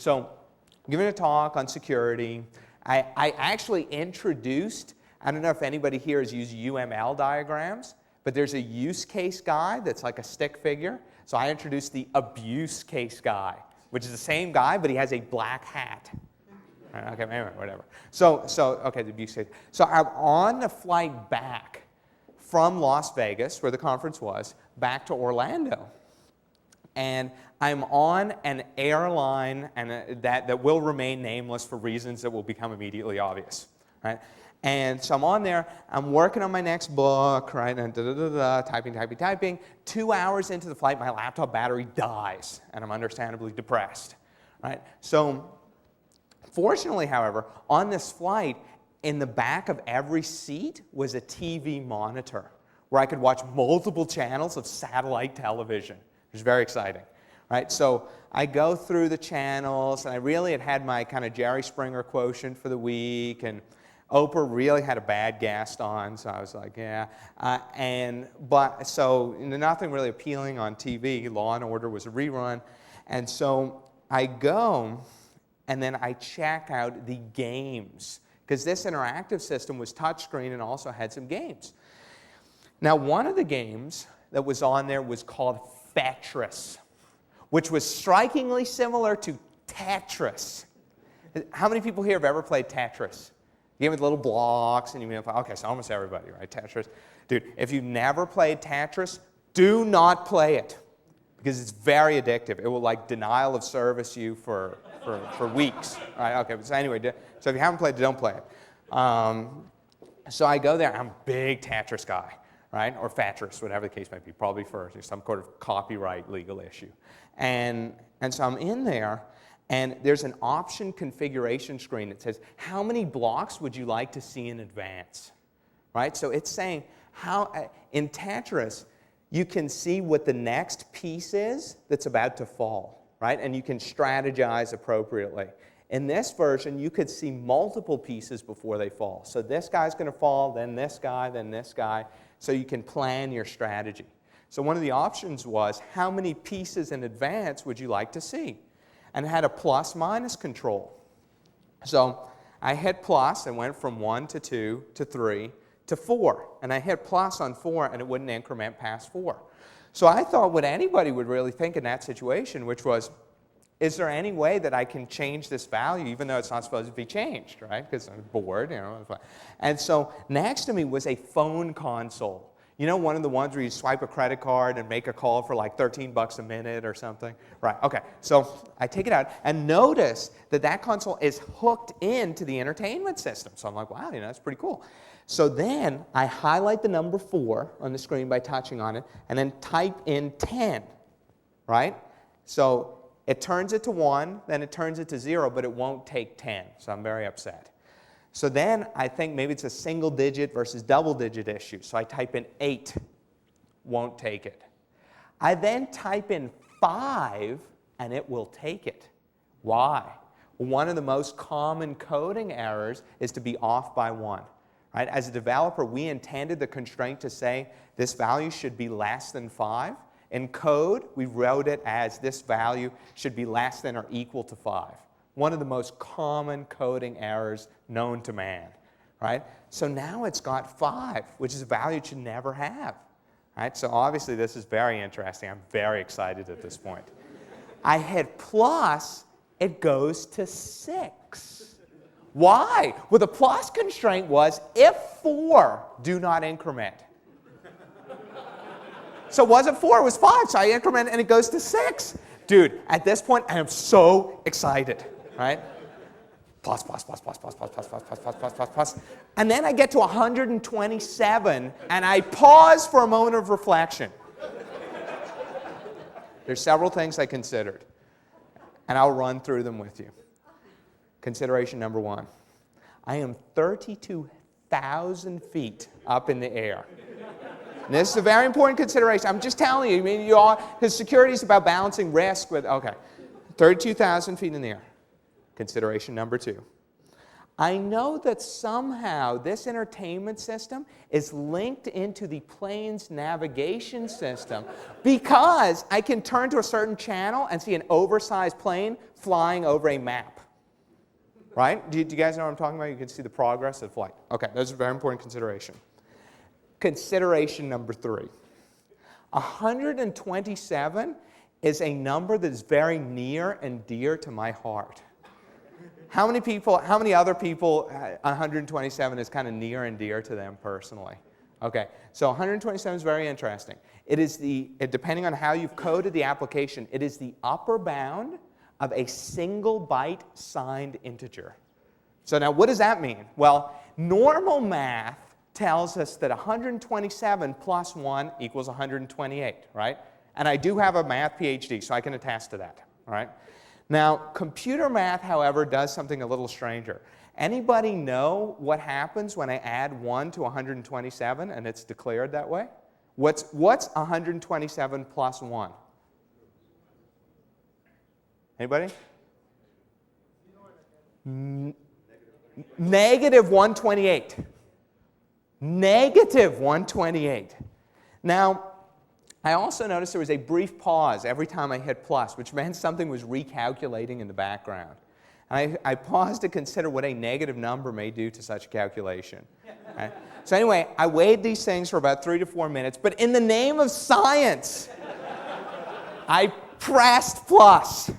So I'm giving a talk on security. I actually introduced, I don't know if anybody here has used UML diagrams, but there's a use case guy that's like a stick figure. So I introduced the abuse case guy, which is the same guy, but he has a black hat. Okay, anyway, whatever. Okay, the abuse case. So I'm on the flight back from Las Vegas, where the conference was, back to Orlando. And I'm on an airline that will remain nameless for reasons that will become immediately obvious, right? And so I'm on there, I'm working on my next book, right, and typing. 2 hours into the flight, my laptop battery dies, and I'm understandably depressed, right? So fortunately, however, on this flight, in the back of every seat was a TV monitor where I could watch multiple channels of satellite television. It was very exciting, right? So I go through the channels, and I really had my kind of Jerry Springer quotient for the week, and Oprah really had a bad guest on, so I was like, yeah. So nothing really appealing on TV. Law and Order was a rerun. And so I go, and then I check out the games, because this interactive system was touchscreen and also had some games. Now, one of the games that was on there was called Tetris, which was strikingly similar to Tetris. How many people here have ever played Tetris? The game with little blocks, and okay, so almost everybody, right? Tetris. Dude, if you've never played Tetris, do not play it, because it's very addictive. It will, like, denial of service you for weeks. Right? Okay, so anyway, so if you haven't played it, don't play it. So I go there. I'm a big Tetris guy, right? Or Fatris, whatever the case might be, probably for some sort of copyright legal issue. And so I'm in there, and there's an option configuration screen that says, how many blocks would you like to see in advance? Right? So it's saying, in Tetris, you can see what the next piece is that's about to fall, right? And you can strategize appropriately. In this version, you could see multiple pieces before they fall. So this guy's going to fall, then this guy, then this guy. So you can plan your strategy. So one of the options was, how many pieces in advance would you like to see? And it had a plus-minus control. So I hit plus and went from 1 to 2 to 3 to 4. And I hit plus on 4, and it wouldn't increment past 4. So I thought what anybody would really think in that situation, which was, is there any way that I can change this value even though it's not supposed to be changed, right? Because I'm bored, And so next to me was a phone console. You know, one of the ones where you swipe a credit card and make a call for like $13 a minute or something? Right, okay. So I take it out and notice that that console is hooked into the entertainment system. So I'm like, wow, that's pretty cool. So then I highlight the number 4 on the screen by touching on it and then type in 10, right? So it turns it to 1, then it turns it to 0, but it won't take 10. So I'm very upset. So then I think maybe it's a single digit versus double digit issue. So I type in 8, won't take it. I then type in 5, and it will take it. Why? Well, one of the most common coding errors is to be off by 1. Right? As a developer, we intended the constraint to say this value should be less than 5. In code, we wrote it as this value should be less than or equal to 5. One of the most common coding errors known to man, right? So now it's got 5, which is a value it should never have, right? So obviously this is very interesting. I'm very excited at this point. I hit plus, it goes to 6. Why? Well, the plus constraint was if 4 do not increment. So it wasn't 4, it was 5, so I increment and it goes to 6. Dude, at this point, I am so excited. Right? Plus. And then I get to 127, and I pause for a moment of reflection. There's several things I considered, and I'll run through them with you. Consideration number 1. I am 32,000 feet up in the air. And this is a very important consideration. I'm just telling you, because security is about balancing risk with, 32,000 feet in the air. Consideration number 2. I know that somehow this entertainment system is linked into the plane's navigation system because I can turn to a certain channel and see an oversized plane flying over a map. Right? Do you guys know what I'm talking about? You can see the progress of flight. Okay, that's a very important consideration. Consideration number 3. 127 is a number that is very near and dear to my heart. How many other people, 127 is kind of near and dear to them personally? Okay, so 127 is very interesting. It is depending on how you've coded the application, it is the upper bound of a single byte signed integer. So now what does that mean? Well, normal math tells us that 127 plus 1 equals 128, right? And I do have a math PhD, so I can attest to that, all right? Now, computer math, however, does something a little stranger. Anybody know what happens when I add 1 to 127 and it's declared that way? What's 127 plus 1? Anybody? Negative 128. Negative 128. Now, I also noticed there was a brief pause every time I hit plus, which meant something was recalculating in the background. And I paused to consider what a negative number may do to such a calculation. Right? So anyway, I weighed these things for about 3 to 4 minutes, but in the name of science, I pressed plus.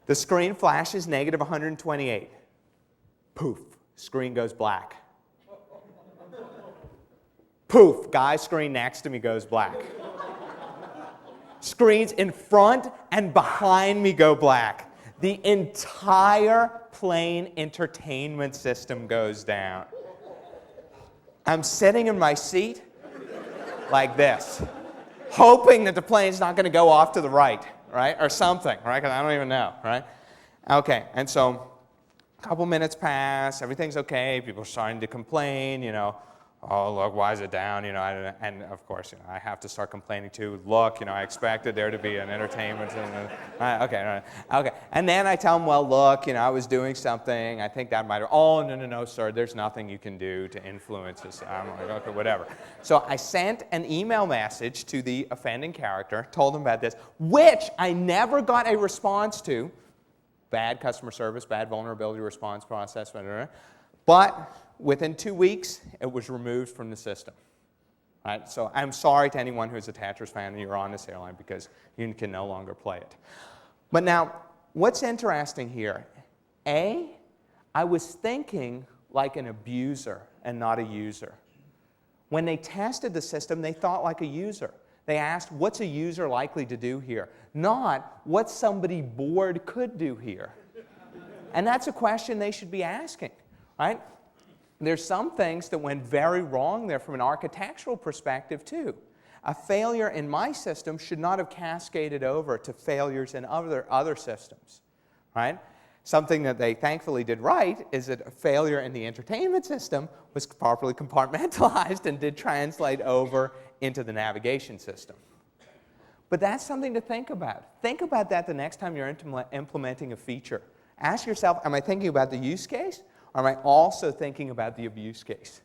The screen flashes negative 128. Poof, screen goes black. Poof, guy screen next to me goes black. Screens in front and behind me go black. The entire plane entertainment system goes down. I'm sitting in my seat like this, hoping that the plane's not going to go off to the right, right? Or something, right? Because I don't even know, right? Okay, and so a couple minutes pass, everything's okay, people are starting to complain, you know, oh, look, why is it down? You know, and of course, you know, I have to start complaining too. Look, you know, I expected there to be an entertainment. Okay. And then I tell them, well, look, you know, I was doing something. I think that might have. Oh, no, sir. There's nothing you can do to influence this. I'm like, okay, whatever. So I sent an email message to the offending character, told them about this, which I never got a response to. Bad customer service, bad vulnerability response process, but within 2 weeks, it was removed from the system. Right? So I'm sorry to anyone who's a Tatras fan and you're on this airline because you can no longer play it. But now, what's interesting here? I was thinking like an abuser and not a user. When they tested the system, they thought like a user. They asked, what's a user likely to do here? Not what somebody bored could do here. And that's a question they should be asking, right? There's some things that went very wrong there from an architectural perspective, too. A failure in my system should not have cascaded over to failures in other systems, right? Something that they thankfully did right is that a failure in the entertainment system was properly compartmentalized and did translate over into the navigation system. But that's something to think about. Think about that the next time you're implementing a feature. Ask yourself, am I thinking about the use case? Or am I also thinking about the abuse case?